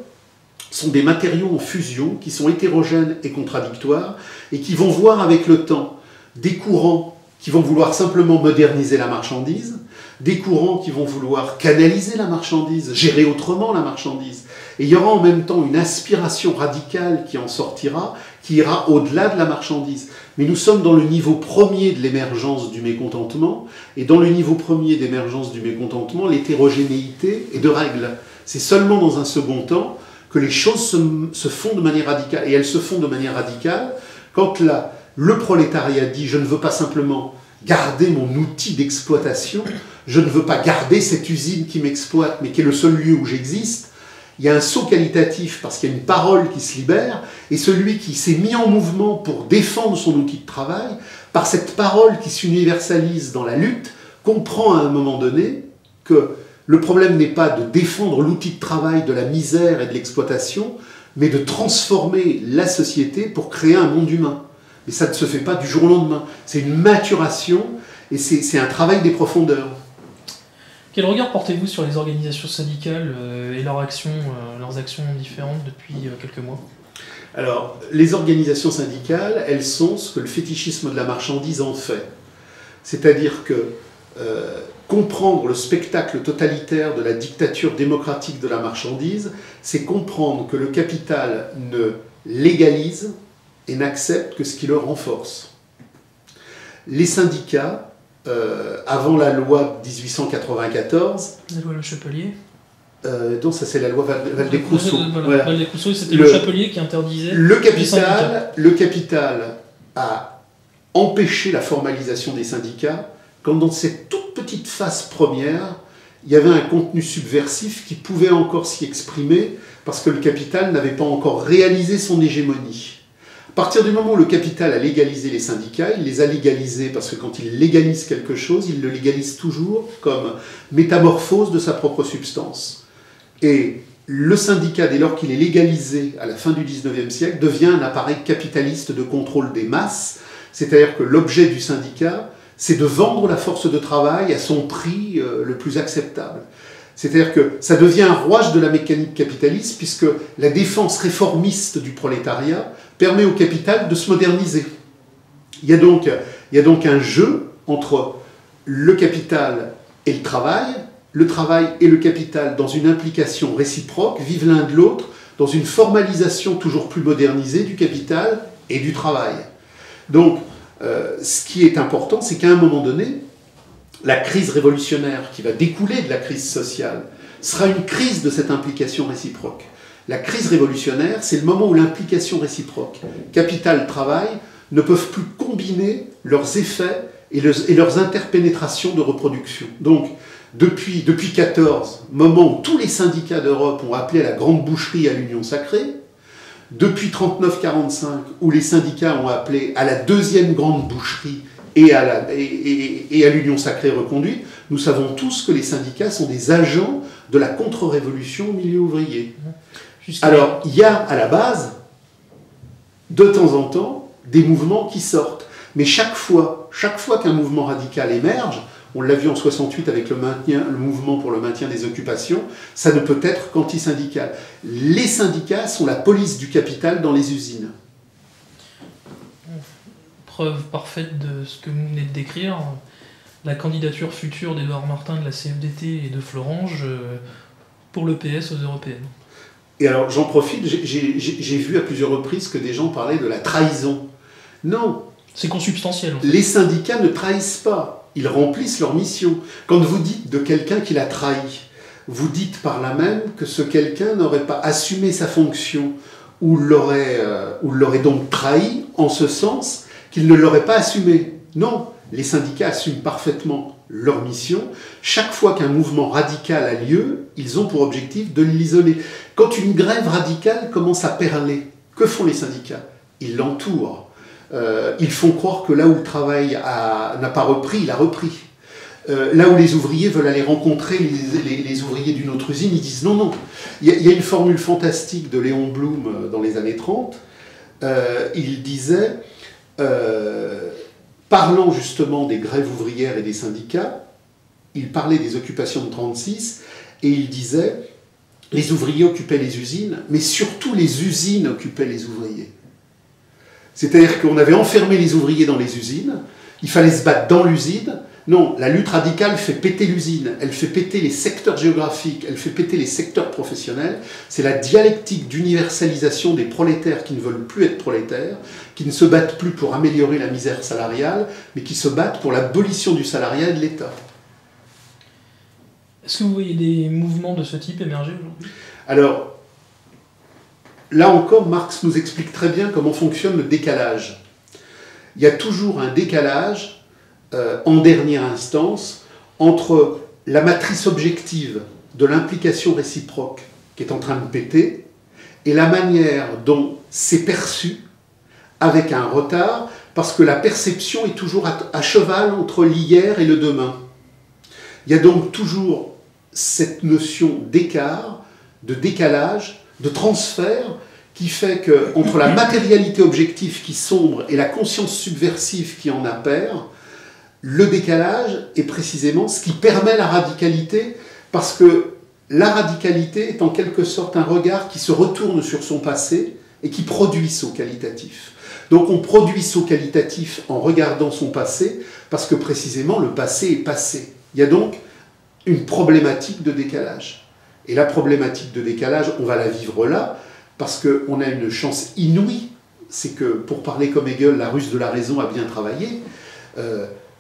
sont des matériaux en fusion qui sont hétérogènes et contradictoires et qui vont voir avec le temps des courants qui vont vouloir simplement moderniser la marchandise, des courants qui vont vouloir canaliser la marchandise, gérer autrement la marchandise. Et il y aura en même temps une aspiration radicale qui en sortira, qui ira au-delà de la marchandise. Mais nous sommes dans le niveau premier de l'émergence du mécontentement, et dans le niveau premier d'émergence du mécontentement, l'hétérogénéité est de règle. C'est seulement dans un second temps que les choses se font de manière radicale. Et elles se font de manière radicale quand le prolétariat dit « je ne veux pas simplement garder mon outil d'exploitation, je ne veux pas garder cette usine qui m'exploite, mais qui est le seul lieu où j'existe ». Il y a un saut qualitatif parce qu'il y a une parole qui se libère, et celui qui s'est mis en mouvement pour défendre son outil de travail, par cette parole qui s'universalise dans la lutte, comprend à un moment donné que le problème n'est pas de défendre l'outil de travail de la misère et de l'exploitation, mais de transformer la société pour créer un monde humain. Mais ça ne se fait pas du jour au lendemain. C'est une maturation et c'est un travail des profondeurs. Quel regard portez-vous sur les organisations syndicales et leurs actions différentes depuis quelques mois? Alors, les organisations syndicales, elles sont ce que le fétichisme de la marchandise en fait. C'est-à-dire que comprendre le spectacle totalitaire de la dictature démocratique de la marchandise, c'est comprendre que le capital ne légalise et n'accepte que ce qui le renforce. Les syndicats, avant la loi de 1894... La loi Le Chapelier donc ça c'est la loi Valdez-Crousseau. Voilà. Valdez-Crousseau, c'était le Chapelier qui interdisait le capital a empêché la formalisation des syndicats quand dans cette toute petite phase première, il y avait un contenu subversif qui pouvait encore s'y exprimer parce que le capital n'avait pas encore réalisé son hégémonie. À partir du moment où le capital a légalisé les syndicats, il les a légalisés parce que quand il légalise quelque chose, il le légalise toujours comme métamorphose de sa propre substance. Et le syndicat, dès lors qu'il est légalisé à la fin du XIXe siècle, devient un appareil capitaliste de contrôle des masses, c'est-à-dire que l'objet du syndicat, c'est de vendre la force de travail à son prix le plus acceptable. C'est-à-dire que ça devient un rouage de la mécanique capitaliste, puisque la défense réformiste du prolétariat permet au capital de se moderniser. Il y a donc un jeu entre le capital et le travail et le capital dans une implication réciproque, vivent l'un de l'autre, dans une formalisation toujours plus modernisée du capital et du travail. Donc, ce qui est important, c'est qu'à un moment donné, la crise révolutionnaire qui va découler de la crise sociale sera une crise de cette implication réciproque. La crise révolutionnaire, c'est le moment où l'implication réciproque, capital-travail, ne peuvent plus combiner leurs effets et leurs interpénétrations de reproduction. Donc, depuis 14, moment où tous les syndicats d'Europe ont appelé à la grande boucherie à l'union sacrée, depuis 39-45, où les syndicats ont appelé à la deuxième grande boucherie et à l'union sacrée reconduite, nous savons tous que les syndicats sont des agents de la contre-révolution au milieu ouvrier. Alors, il y a à la base, de temps en temps, des mouvements qui sortent. Mais chaque fois qu'un mouvement radical émerge, on l'a vu en 68 avec le mouvement pour le maintien des occupations, ça ne peut être qu'anti-syndical. Les syndicats sont la police du capital dans les usines. Preuve parfaite de ce que vous venez de décrire, la candidature future d'Édouard Martin de la CFDT et de Florange pour le PS aux européennes. Et alors j'en profite, j'ai vu à plusieurs reprises que des gens parlaient de la trahison. Non. C'est consubstantiel. En fait. Les syndicats ne trahissent pas, ils remplissent leur mission. Quand vous dites de quelqu'un qui l'a trahi, vous dites par là même que ce quelqu'un n'aurait pas assumé sa fonction ou l'aurait donc trahi en ce sens qu'il ne l'aurait pas assumé. Non, les syndicats assument parfaitement leur mission. Chaque fois qu'un mouvement radical a lieu, ils ont pour objectif de l'isoler. Quand une grève radicale commence à perler, que font les syndicats? Ils l'entourent. Ils font croire que là où le travail n'a pas repris, il a repris. Là où les ouvriers veulent aller rencontrer les ouvriers d'une autre usine, ils disent non, non. Il y a une formule fantastique de Léon Blum dans les années 30. Il disait, parlant justement des grèves ouvrières et des syndicats, il parlait des occupations de 1936 et il disait les ouvriers occupaient les usines, mais surtout les usines occupaient les ouvriers. C'est-à-dire qu'on avait enfermé les ouvriers dans les usines, il fallait se battre dans l'usine. Non, la lutte radicale fait péter l'usine, elle fait péter les secteurs géographiques, elle fait péter les secteurs professionnels. C'est la dialectique d'universalisation des prolétaires qui ne veulent plus être prolétaires, qui ne se battent plus pour améliorer la misère salariale, mais qui se battent pour l'abolition du salariat et de l'État. Est-ce que vous voyez des mouvements de ce type émerger aujourd'hui? Alors, là encore, Marx nous explique très bien comment fonctionne le décalage. Il y a toujours un décalage, en dernière instance, entre la matrice objective de l'implication réciproque qui est en train de péter et la manière dont c'est perçu avec un retard, parce que la perception est toujours à cheval entre l'hier et le demain. Il y a donc toujours cette notion d'écart, de décalage, de transfert, qui fait qu'entre la matérialité objective qui sombre et la conscience subversive qui en appert, le décalage est précisément ce qui permet la radicalité, parce que la radicalité est en quelque sorte un regard qui se retourne sur son passé et qui produit saut qualitatif. Donc on produit saut qualitatif en regardant son passé, parce que précisément le passé est passé. Il y a donc une problématique de décalage. Et la problématique de décalage, on va la vivre là, parce qu'on a une chance inouïe, c'est que, pour parler comme Hegel, la ruse de la raison a bien travaillé,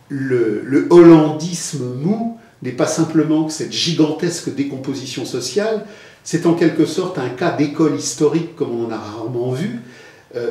le hollandisme mou n'est pas simplement que cette gigantesque décomposition sociale, c'est en quelque sorte un cas d'école historique comme on en a rarement vu.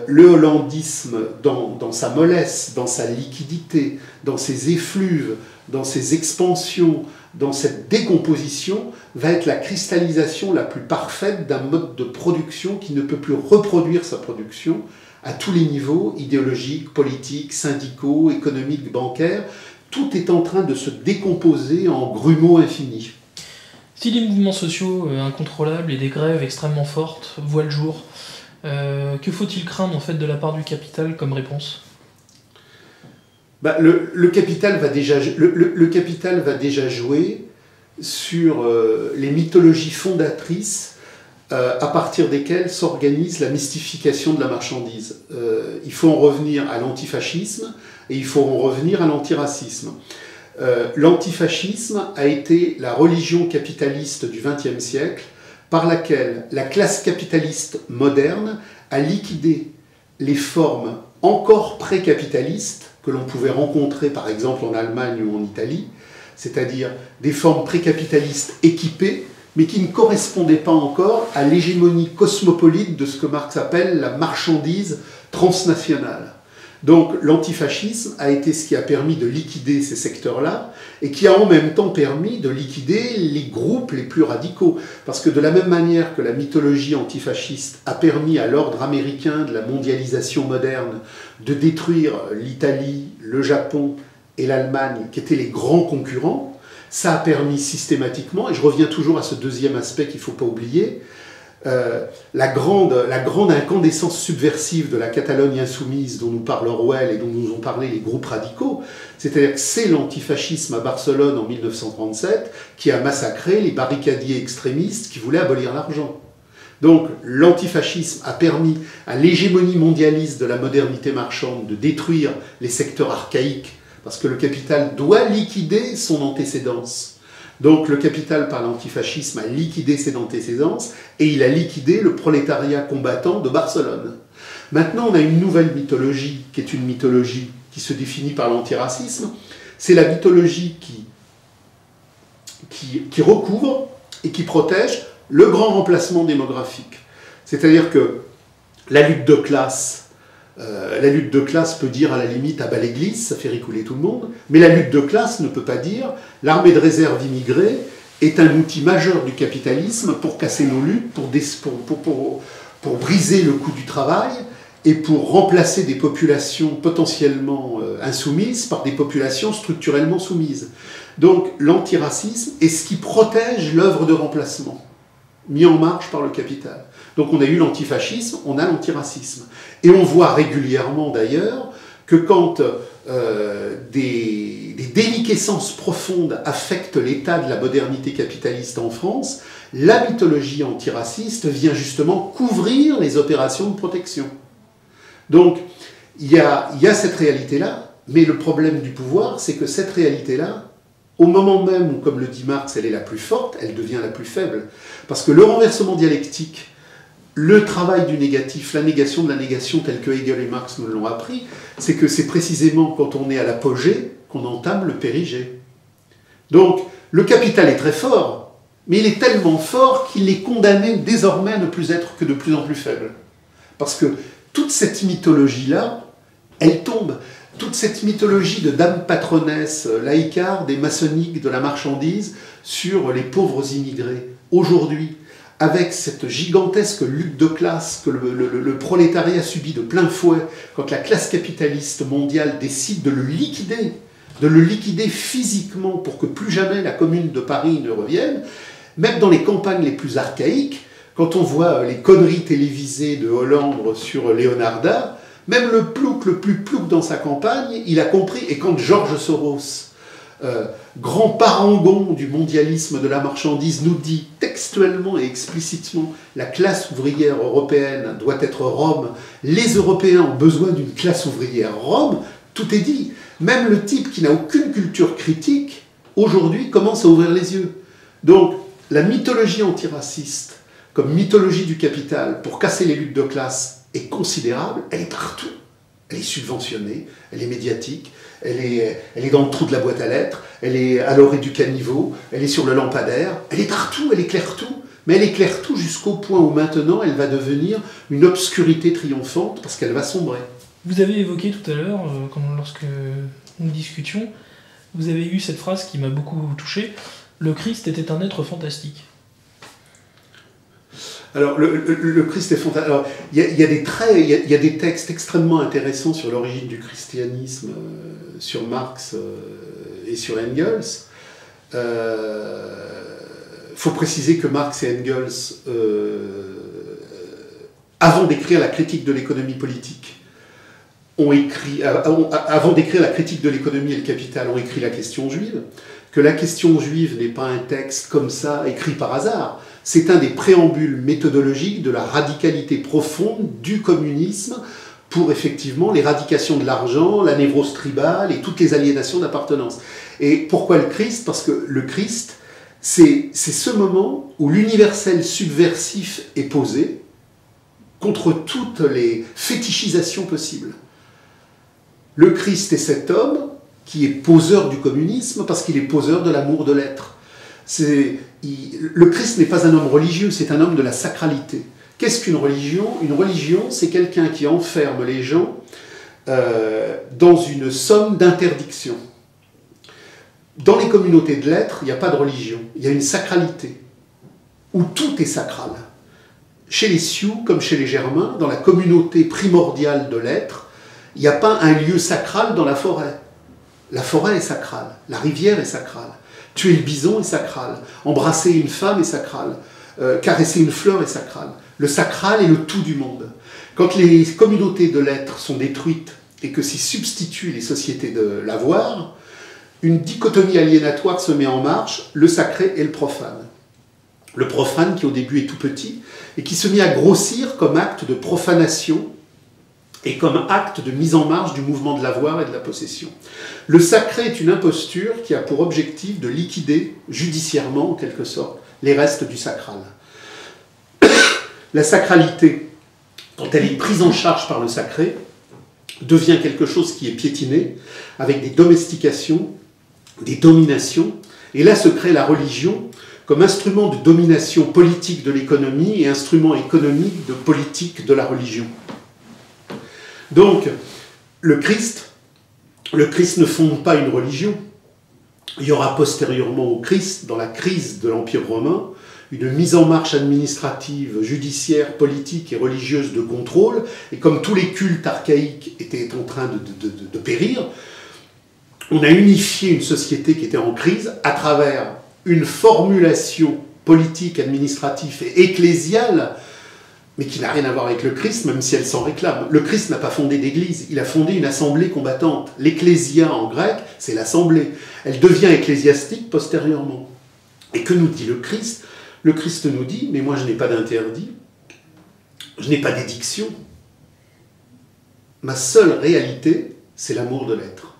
Le hollandisme, dans sa mollesse, dans sa liquidité, dans ses effluves, dans ses expansions, dans cette décomposition, va être la cristallisation la plus parfaite d'un mode de production qui ne peut plus reproduire sa production à tous les niveaux, idéologiques, politiques, syndicaux, économiques, bancaires. Tout est en train de se décomposer en grumeaux infinis. Si les mouvements sociaux incontrôlables et des grèves extrêmement fortes voient le jour, que faut-il craindre en fait de la part du capital comme réponse ? Le capital va déjà jouer sur les mythologies fondatrices à partir desquelles s'organise la mystification de la marchandise. Il faut en revenir à l'antifascisme et il faut en revenir à l'antiracisme. L'antifascisme a été la religion capitaliste du XXe siècle par laquelle la classe capitaliste moderne a liquidé les formes encore pré-capitalistes que l'on pouvait rencontrer par exemple en Allemagne ou en Italie, c'est-à-dire des formes pré-capitalistes équipées, mais qui ne correspondaient pas encore à l'hégémonie cosmopolite de ce que Marx appelle la marchandise transnationale. Donc l'antifascisme a été ce qui a permis de liquider ces secteurs-là et qui a en même temps permis de liquider les groupes les plus radicaux. Parce que de la même manière que la mythologie antifasciste a permis à l'ordre américain de la mondialisation moderne de détruire l'Italie, le Japon et l'Allemagne, qui étaient les grands concurrents, ça a permis systématiquement, et je reviens toujours à ce deuxième aspect qu'il ne faut pas oublier, la grande incandescence subversive de la Catalogne insoumise dont nous parle Orwell et dont nous ont parlé les groupes radicaux, c'est-à-dire que c'est l'antifascisme à Barcelone en 1937 qui a massacré les barricadiers extrémistes qui voulaient abolir l'argent. Donc l'antifascisme a permis à l'hégémonie mondialiste de la modernité marchande de détruire les secteurs archaïques parce que le capital doit liquider son antécédence. Donc le capital par l'antifascisme a liquidé ses antécédences et il a liquidé le prolétariat combattant de Barcelone. Maintenant, on a une nouvelle mythologie qui est une mythologie qui se définit par l'antiracisme. C'est la mythologie qui recouvre et qui protège le grand remplacement démographique. C'est-à-dire que la lutte de classe peut dire à la limite à bas l'église, ça fait rigoler tout le monde, mais la lutte de classe ne peut pas dire l'armée de réserve immigrée est un outil majeur du capitalisme pour casser nos luttes, pour briser le coût du travail et pour remplacer des populations potentiellement insoumises par des populations structurellement soumises. Donc l'antiracisme est ce qui protège l'œuvre de remplacement mis en marche par le capital. Donc on a eu l'antifascisme, on a l'antiracisme. Et on voit régulièrement d'ailleurs que quand des déliquescences profondes affectent l'état de la modernité capitaliste en France, la mythologie antiraciste vient justement couvrir les opérations de protection. Donc il y a cette réalité-là, mais le problème du pouvoir, c'est que cette réalité-là, au moment même où, comme le dit Marx, elle est la plus forte, elle devient la plus faible. Parce que le renversement dialectique, le travail du négatif, la négation de la négation, telle que Hegel et Marx nous l'ont appris, c'est que c'est précisément quand on est à l'apogée qu'on entame le périgée. Donc, le capital est très fort, mais il est tellement fort qu'il est condamné désormais à ne plus être que de plus en plus faible. Parce que toute cette mythologie-là, elle tombe. Toute cette mythologie de dame patronesse laïcarde et maçonnique de la marchandise sur les pauvres immigrés, aujourd'hui, avec cette gigantesque lutte de classe que le prolétariat subit de plein fouet, quand la classe capitaliste mondiale décide de le liquider physiquement pour que plus jamais la commune de Paris ne revienne, même dans les campagnes les plus archaïques, quand on voit les conneries télévisées de Hollande sur Leonarda, même le plus plouc dans sa campagne, il a compris. Et quand George Soros, grand parangon du mondialisme de la marchandise, nous dit textuellement et explicitement « la classe ouvrière européenne doit être Rome, les Européens ont besoin d'une classe ouvrière Rome », tout est dit. Même le type qui n'a aucune culture critique, aujourd'hui, commence à ouvrir les yeux. Donc, la mythologie antiraciste, comme mythologie du capital, pour casser les luttes de classe, est considérable, elle est partout. Elle est subventionnée, elle est médiatique, elle est dans le trou de la boîte à lettres, elle est à l'orée du caniveau, elle est sur le lampadaire, elle est partout, elle éclaire tout. Mais elle éclaire tout jusqu'au point où maintenant elle va devenir une obscurité triomphante parce qu'elle va sombrer. Vous avez évoqué tout à l'heure, lorsque nous discutions, vous avez eu cette phrase qui m'a beaucoup touché, le Christ était un être fantastique. Alors, le Christ est fantastique. Alors, il y a des traits, il y a des textes extrêmement intéressants sur l'origine du christianisme, sur Marx et sur Engels. Faut préciser que Marx et Engels, avant d'écrire la critique de l'économie politique, avant d'écrire la critique de l'économie et le capital, ont écrit la question juive, que la question juive n'est pas un texte comme ça, écrit par hasard. C'est un des préambules méthodologiques de la radicalité profonde du communisme pour effectivement l'éradication de l'argent, la névrose tribale et toutes les aliénations d'appartenance. Et pourquoi le Christ? Parce que le Christ, c'est ce moment où l'universel subversif est posé contre toutes les fétichisations possibles. Le Christ est cet homme qui est poseur du communisme parce qu'il est poseur de l'amour de l'être. Le Christ n'est pas un homme religieux, c'est un homme de la sacralité. Qu'est-ce qu'une religion? Une religion, c'est quelqu'un qui enferme les gens dans une somme d'interdictions. Dans les communautés de l'être, il n'y a pas de religion, il y a une sacralité, où tout est sacral. Chez les Sioux, comme chez les Germains, dans la communauté primordiale de l'être, il n'y a pas un lieu sacral dans la forêt. La forêt est sacrale, la rivière est sacrale. Tuer le bison est sacral, embrasser une femme est sacral, caresser une fleur est sacral. Le sacral est le tout du monde. Quand les communautés de l'être sont détruites et que s'y substituent les sociétés de l'avoir, une dichotomie aliénatoire se met en marche, le sacré et le profane. Le profane qui au début est tout petit et qui se met à grossir comme acte de profanation et comme acte de mise en marche du mouvement de l'avoir et de la possession. Le sacré est une imposture qui a pour objectif de liquider judiciairement, en quelque sorte, les restes du sacral. La sacralité, quand elle est prise en charge par le sacré, devient quelque chose qui est piétiné, avec des domestications, des dominations, et là se crée la religion comme instrument de domination politique de l'économie et instrument économique de politique de la religion. Donc, le Christ ne fonde pas une religion. Il y aura postérieurement au Christ, dans la crise de l'Empire romain, une mise en marche administrative, judiciaire, politique et religieuse de contrôle, et comme tous les cultes archaïques étaient en train de périr, on a unifié une société qui était en crise à travers une formulation politique, administrative et ecclésiale, mais qui n'a rien à voir avec le Christ, même si elle s'en réclame. Le Christ n'a pas fondé d'église, il a fondé une assemblée combattante. L'ecclésia en grec, c'est l'assemblée. Elle devient ecclésiastique postérieurement. Et que nous dit le Christ? Le Christ nous dit, mais moi je n'ai pas d'interdit, je n'ai pas d'édiction. Ma seule réalité, c'est l'amour de l'être.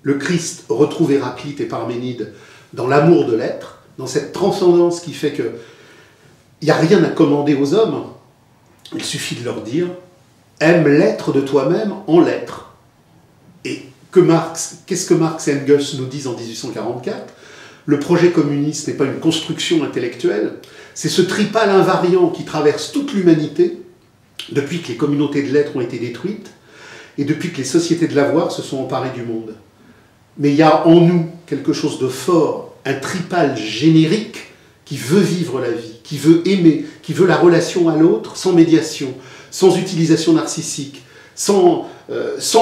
Le Christ retrouve Héraclite et Parménide dans l'amour de l'être, dans cette transcendance qui fait que il n'y a rien à commander aux hommes. Il suffit de leur dire « aime l'être de toi-même en l'être ». Et qu'est-ce que Marx et Engels nous disent en 1844? Le projet communiste n'est pas une construction intellectuelle, c'est ce tripale invariant qui traverse toute l'humanité depuis que les communautés de l'être ont été détruites et depuis que les sociétés de l'avoir se sont emparées du monde. Mais il y a en nous quelque chose de fort, un tripale générique qui veut vivre la vie, qui veut aimer, qui veut la relation à l'autre sans médiation, sans utilisation narcissique, sans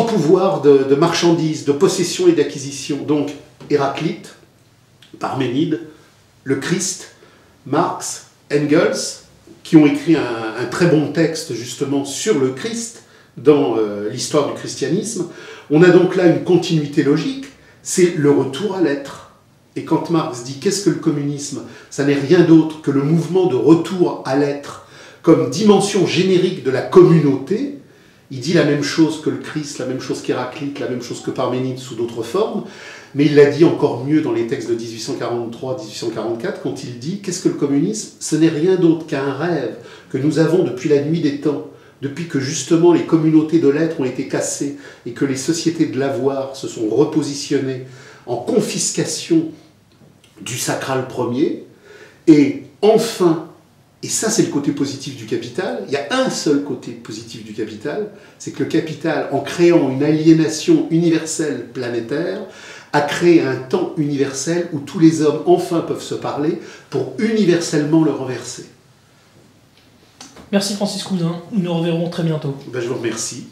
pouvoir de marchandise, de possession et d'acquisition. Donc Héraclite, Parménide, le Christ, Marx, Engels, qui ont écrit un très bon texte justement sur le Christ dans l'histoire du christianisme. On a donc là une continuité logique, c'est le retour à l'être. Et quand Marx dit qu'est-ce que le communisme, ça n'est rien d'autre que le mouvement de retour à l'être comme dimension générique de la communauté. Il dit la même chose que le Christ, la même chose qu'Héraclite, la même chose que Parménide sous d'autres formes, mais il l'a dit encore mieux dans les textes de 1843-1844 quand il dit qu'est-ce que le communisme, ce n'est rien d'autre qu'un rêve que nous avons depuis la nuit des temps, depuis que justement les communautés de l'être ont été cassées et que les sociétés de l'avoir se sont repositionnées en confiscation du sacral premier, et enfin, et ça c'est le côté positif du capital, il y a un seul côté positif du capital, c'est que le capital, en créant une aliénation universelle planétaire, a créé un temps universel où tous les hommes enfin peuvent se parler pour universellement le renverser. Merci Francis Cousin, nous nous reverrons très bientôt. Ben, je vous remercie.